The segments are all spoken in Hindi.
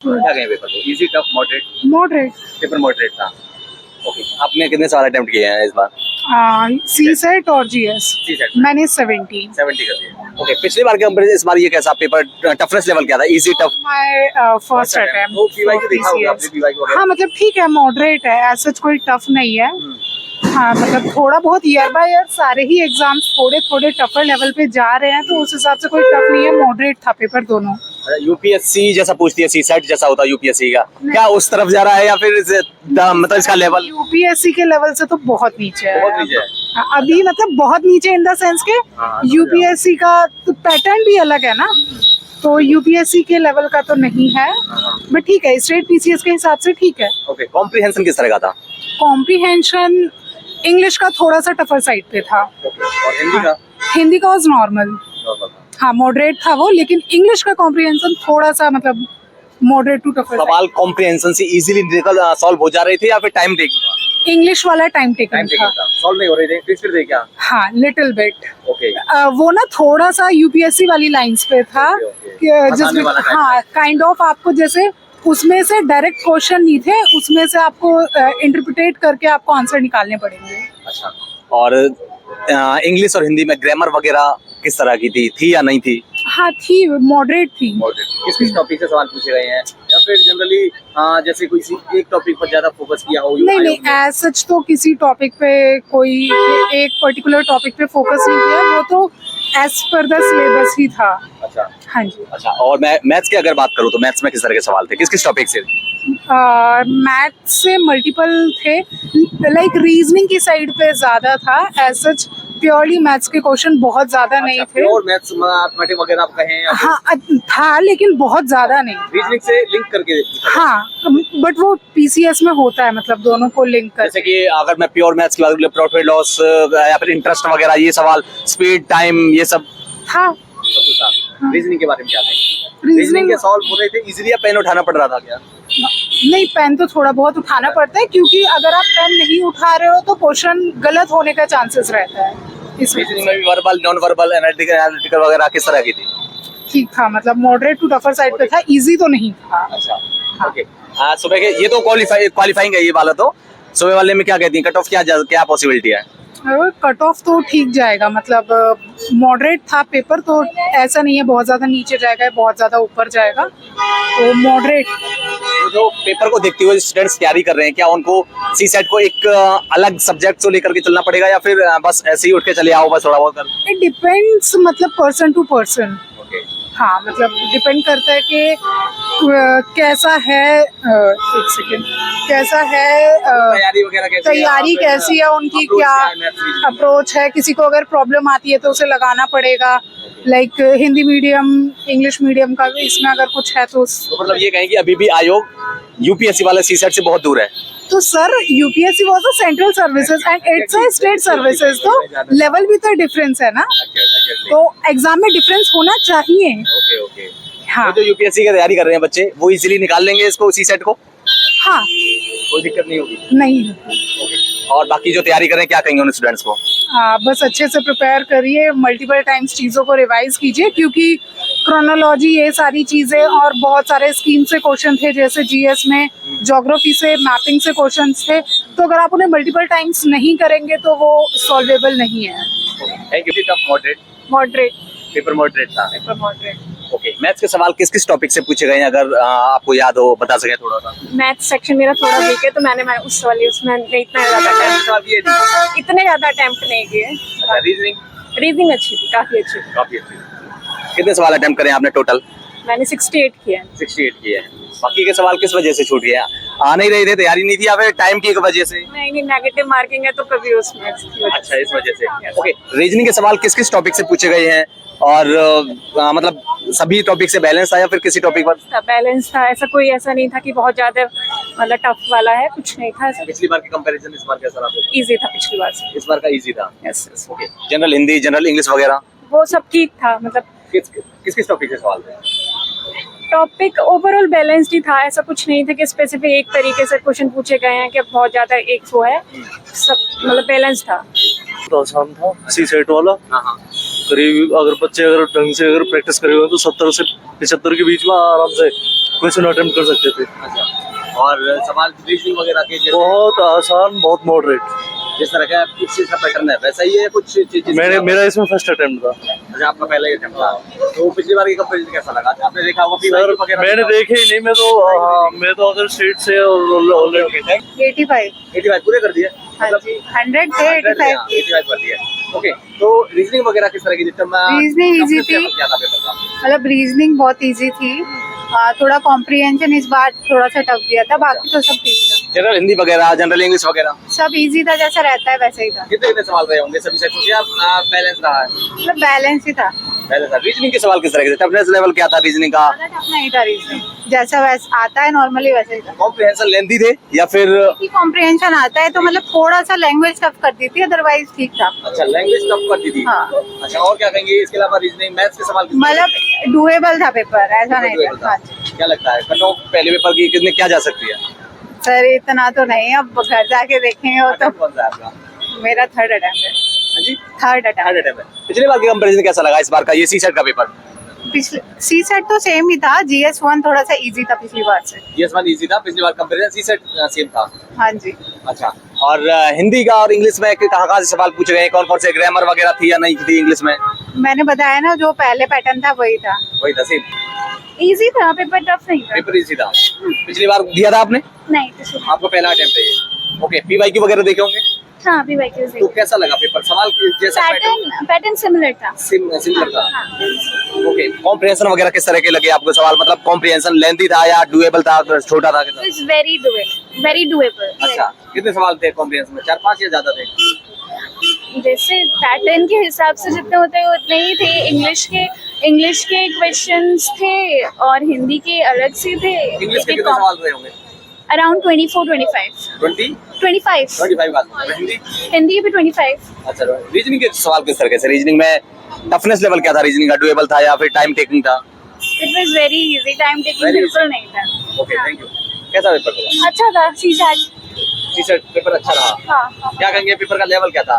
क्या गए पेपर को? Easy, tough, moderate? Moderate. Paper moderate था। ओके, आपने कितने सवाल अटेम्प्ट किए हैं इस बार? सी सेट और जीएस CSET मैंने 70। 70 कर दिए। ओके, पिछली बार के कंपेरिजन इस बार ये कैसा पेपर, टफनेस लेवल क्या था? Easy, tough? My first attempt वो PY को देखा होगा आपने, PY को? हाँ मतलब ठीक है, मॉडरेट है, ऐसा कोई टफ नहीं है। हाँ मतलब थोड़ा बहुत ईयर बाय ईयर सारे ही एग्जाम्स थोड़े थोड़े टफर लेवल पे जा रहे हैं, तो उस हिसाब से कोई टफ नहीं है, मॉडरेट था पेपर दोनों। यूपीएससी जैसा पूछती है, सीसेट जैसा होता है यूपीएससी का, क्या उस तरफ जा रहा है या फिर मतलब इसका लेवल? यूपीएससी के लेवल से तो बहुत नीचे है। बहुत नीचे है। अभी मतलब बहुत नीचे इन द सेंस के यूपीएससी का तो पैटर्न भी अलग है ना, तो यूपीएससी के लेवल का तो नहीं है, बट ठीक है, स्टेट पीसीएस के हिसाब से ठीक है। ओके, कॉम्प्रिहेंशन किस तरह का था? कॉम्प्रिहेंशन इंग्लिश का थोड़ा सा टफर साइड पे था। और हिंदी का? हिंदी का वाज नॉर्मल, हाँ मॉडरेट था वो, लेकिन इंग्लिश का कॉम्प्रिहेंशन थोड़ा सा मतलब मॉडरेट टू टफर। सवाल कॉम्प्रिहेंशन से इजीली निकल सॉल्व हो जा रहे थे या फिर टाइम टेकिंग था? इंग्लिश वाला टाइम टेकिंग था। सॉल्व नहीं हो रहे थे, फिर थे क्या? हाँ लिटिल बिट। ओके, वो ना थोड़ा सा यूपीएससी वाली लाइंस पे था, जिसमें हाँ काइंड ऑफ आपको जैसे उसमें से डायरेक्ट क्वेश्चन नहीं थे, उसमें से आपको इंटरप्रिटेट करके आपको आंसर निकालने पड़ेंगे। अच्छा, और इंग्लिश और हिंदी में ग्रामर वगैरह किस तरह की थी या नहीं थी? हाँ थी, मॉडरेट थी। किस किस टॉपिक से सवाल पूछे गए हैं, या फिर जनरली जैसे कोई एक टॉपिक पर ज्यादा फोकस किया हो? नहीं नहीं, एज सच तो किसी टॉपिक पे कोई एक पर्टिकुलर टॉपिक पे फोकस नहीं किया, वो तो एज पर द सिलेबस ही था। अच्छा, हाँ जी। अच्छा, और मैं मैथ्स की अगर बात करूँ तो मैथ्स में किस तरह के सवाल थे, किस किस टॉपिक से? मैथ से मल्टीपल थे, लाइक रीजनिंग की साइड पे ज्यादा था, एज सच प्योरली मैथ्स के क्वेश्चन बहुत ज्यादा नहीं थे। और मैथ्स मैथमेटिक वगैरह आप कहें या हाँ था, लेकिन बहुत ज्यादा नहीं। रीजनिंग से लिंक करके? हाँ, बट वो पीसीएस में होता है, मतलब दोनों को लिंक कर। जैसे कि अगर मैं प्योर मैथ्स की बात करूँ, प्रॉफिट लॉस या फिर इंटरेस्ट वगैरह, ये सवाल, स्पीड, टाइम, ये सब था। रीजनिंग के बारे में क्या है? रीजनिंग के सॉल्व हो रहे थे इजीली या पेन उठाना पड़ रहा था क्या? नहीं, पेन तो थोड़ा बहुत उठाना पड़ता है, क्योंकि अगर आप पेन नहीं उठा रहे हो तो क्वेश्चन गलत होने का चांसेस रहता है। इस रीजनिंग में भी वर्बल, नॉन वर्बल, एनालिटिकल वगैरह किस तरह की थी? ठीक था, मतलब मॉडरेट टू टफर साइड पे था, इजी तो नहीं था। अच्छा, ओके। सुबह के ये तो क्वालिफाइंग है ये वाला, तो सुबह वाले में क्या कहती हैं, कट ऑफ क्या पॉसिबिलिटी है? कट ऑफ तो ठीक जाएगा, मतलब मॉडरेट था पेपर, तो ऐसा नहीं है बहुत ज्यादा नीचे जाएगा, बहुत ज्यादा ऊपर जाएगा, तो मॉडरेट। तो जो पेपर को देखते हुए स्टूडेंट्स तैयारी कर रहे हैं, क्या उनको सीसेट को एक अलग सब्जेक्ट से लेकर के चलना पड़ेगा या फिर बस ऐसे ही उठ के चले आओ बस थोड़ा बहुत कर? इट डिपेंड्स, मतलब पर्सन टू पर्सन। हाँ मतलब डिपेंड करता है कि कैसा है, एक सेकेंड, कैसा है तैयारी वगैरह कैसी है, तैयारी कैसी है उनकी, क्या अप्रोच है। किसी को अगर प्रॉब्लम आती है तो उसे लगाना पड़ेगा, like Hindi medium, English medium का इसमें अगर कुछ है तो मतलब ये कहें कि अभी भी आयोग यूपीएससी वाले सीसेट से बहुत दूर है? तो sir UPSC was a central services and it's a state services, तो लेवल भी तो डिफरेंस है ना, तो एग्जाम में डिफरेंस होना चाहिए। Okay okay. हाँ, तो जो यूपीएससी की तैयारी कर रहे हैं बच्चे, वो इजीली निकाल लेंगे इसको, सीसेट को? हाँ, कोई दिक्कत नहीं होगी? नहीं। और बाकी जो तैयारी कर रहे हैं, क्या कहेंगे उन स्टूडेंट्स को? बस अच्छे से प्रिपेयर करिए, मल्टीपल टाइम्स चीज़ों को रिवाइज कीजिए, क्योंकि क्रोनोलॉजी, ये सारी चीज़ें, और बहुत सारे स्कीम से क्वेश्चन थे, जैसे जीएस में ज्योग्राफी से, मैपिंग से क्वेश्चंस थे, तो अगर आप उन्हें मल्टीपल टाइम्स नहीं करेंगे तो वो सॉल्वेबल नहीं है। Thank you. Tough, moderate? Moderate. Paper moderate था? Paper moderate. ओके, मैथ्स के सवाल किस किस टॉपिक से पूछे गए हैं, अगर आपको याद हो बता सके थोड़ा सा? मैथ सेक्शन मेरा थोड़ा वीक है, तो मैंने उस वाली उसमें नहीं इतना ज्यादा अटेम्प्ट नहीं किए। रीजनिंग अच्छी थी, काफी अच्छी थी। काफी अच्छी। कितने सवाल अटेम्प्ट करें आपने टोटल? मैंने 68 किए हैं। 68 किए हैं। बाकी के सवाल किस वजह से छूट गया? आ नहीं रहे थे, तैयारी नहीं थी, या फिर टाइम की वजह से? नहीं, नेगेटिव मार्किंग है तो कभी उसमें। अच्छा, इस वजह से। ओके, रीजनिंग के सवाल किस किस टॉपिक से पूछे गए हैं, और मतलब सभी टॉपिक से बैलेंस था या फिर किसी टॉपिक पर? बैलेंस था, ऐसा नहीं था कि बहुत ज्यादा मतलब टफ वाला है, कुछ नहीं था ऐसा। पिछली बार के कंपैरिजन इस बार कैसा रहा? इजी था पिछली बार से। इस बार का इजी था? Yes. Okay, general Hindi, general English वगैरह वो सब ठीक था, मतलब किस किस टॉपिक से सवाल थे? टॉपिक ओवरऑल बैलेंस्ड ही था, ऐसा कुछ नहीं था कि स्पेसिफिक एक तरीके से क्वेश्चन पूछे गए हैं कि बहुत ज्यादा एक वो है, सब मतलब बैलेंस था। तो आसान था सीसेट वाला। हाँ हाँ। करीब अगर बच्चे अगर ढंग से अगर प्रैक्टिस करे हुए तो 70 से 75 के बीच में आराम से क्वेश्चन अटेम्प्ट कर सकते थे। अच्छा, और सवाल रीजनिंग वगैरह के जैसे बहुत आसान, बहुत मॉडरेट। जिस तरह का कुछ चीज का पैटर्न है वैसा ही है, कुछ चीज मेरा इसमें फर्स्ट अटेम्प्ट था। अच्छा, आपका पहला ही अटेम्प्ट था। तो पिछली बार की कंपैरिजन कैसा लगा? आपने देखा होगा सर मैंने देखे ही नहीं, मैं तो अगर स्टेट से और ऑलरेडी 85 पूरे कर दिए, हाँ जी, 100 थे 85 85 कर दिए। ओके, तो रीजनिंग वगैरह किस तरह की रीजनिंग इजी थी, क्या था पेपर का? मतलब रीजनिंग बहुत इजी थी। थोड़ा कॉम्प्रिहेंशन इस बार थोड़ा सा टफ दिया था, बाकी तो सब ठीक था। जनरल हिंदी वगैरह, जनरल इंग्लिश वगैरह सब इजी था, जैसा रहता है वैसे ही था। कितने सवाल रहे होंगे सभी सेक्शन के? आप बैलेंस रहा है? मतलब बैलेंस ही था। बैलेंस था। रीजनिंग के सवाल किस तरह के थे? टफनेस लेवल क्या था रीजनिंग का? ज्यादा टफ नहीं था रीजनिंग, जैसा वैसा आता है नॉर्मली वैसे ही था। कॉम्प्रिहेंशन लेंथी थे या फिर? कॉम्प्रिहेंशन आता है तो मतलब थोड़ा सा लैंग्वेज टफ कर दी थी, अदरवाइज ठीक था। अच्छा, लैंग्वेज टफ करती थी। हाँ। अच्छा, और क्या कहेंगे इसके अलावा? रीजनिंग मैथ्स के सवाल मतलब डुएबल था पेपर, ऐसा नहीं था। हाँ जी। क्या लगता है कट ऑफ पहले पेपर की कितने क्या जा सकती है? सर इतना तो नहीं, अब घर जाके देखेंगे वो तो। Attempt कौन सा है आपका? मेरा थर्ड अटेम्प्ट है। हाँ जी, थर्ड अटेम्प्ट। थर्ड अटेम्प्ट है। पिछले बार की कंपैरिजन कैसा लगा इस बार का ये सी सेट का पेपर? पिछले सी सेट तो सेम ही था, GS1 थोड़ा सा इजी था पिछली बार से। GS1 इजी था, पिछली बार कंपैरिजन सी सेट सेम था। हाँ जी। अच्छा, और हिंदी का और इंग्लिश में कहाँ से सवाल पूछे गए? कौन कौन से ग्रामर वगैरह थी या नहीं थी इंग्लिश में? मैंने बताया ना, जो पहले पैटर्न था वही था। वही था सेम? इजी था पेपर, टफ नहीं था। पेपर इजी था। पिछली बार दिया था आपने? नहीं पिछले आपका पहला अटेम्प्ट है ये। ओके, PYQ वगैरह देखे होंगे? हाँ भी वाइक्यूज तो कैसा लगा पेपर? सवाल जैसा पैटर्न सिमिलर था। सिमिलर था। ओके, कॉम्प्रिहेंशन वगैरह किस तरह के लगे आपको सवाल? मतलब कॉम्प्रिहेंशन लेंथी था या डुएबल था, छोटा था? It's very doable. अच्छा, कितने सवाल थे कॉम्प्रिहेंशन में? 4-5 या ज्यादा थे? जैसे पैटर्न के हिसाब से जितने होते हैं उतने ही थे। इंग्लिश के क्वेश्चंस थे और हिंदी के अलग से थे। इंग्लिश के कितने सवाल रहे होंगे? अराउंड 24-25 25 25 बात। हिंदी? हिंदी के भी 25। अच्छा, रीजनिंग के सवाल किस तरह के थे? रीजनिंग में टफनेस लेवल क्या था? रीजनिंग का डुएबल था या फिर टाइम टेकिंग था? It was very easy, time taking बिल्कुल नहीं था। Okay, thank you. कैसा पेपर था? अच्छा था, सीसैट। सी सेट पेपर अच्छा रहा। हाँ क्या कहेंगे पेपर का लेवल क्या था?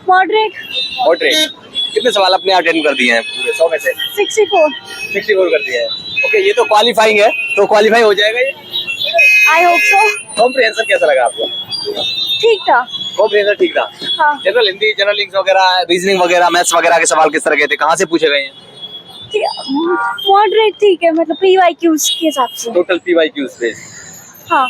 मॉडरेट। मॉडरेट। कितने सवाल अपने अटेंड कर दिए हैं पूरे 100 में से? 64 कर दिए हैं। ओके, ये तो क्वालिफाइंग है, तो क्वालिफाई हो जाएगा ये? I hope so. कॉम्प्रिहेंशन कैसा लगा आपको? ठीक था। कॉम्प्रिहेंशन ठीक था। हाँ जनरल हिंदी, जनरल इंग्लिश वगैरह, रीजनिंग वगैरह, मैथ्स वगैरह के सवाल किस तरह के थे? कहाँ से पूछे गए हैं? मॉडरेट ठीक है, मतलब PYQs के हिसाब से। Total PYQs based. हाँ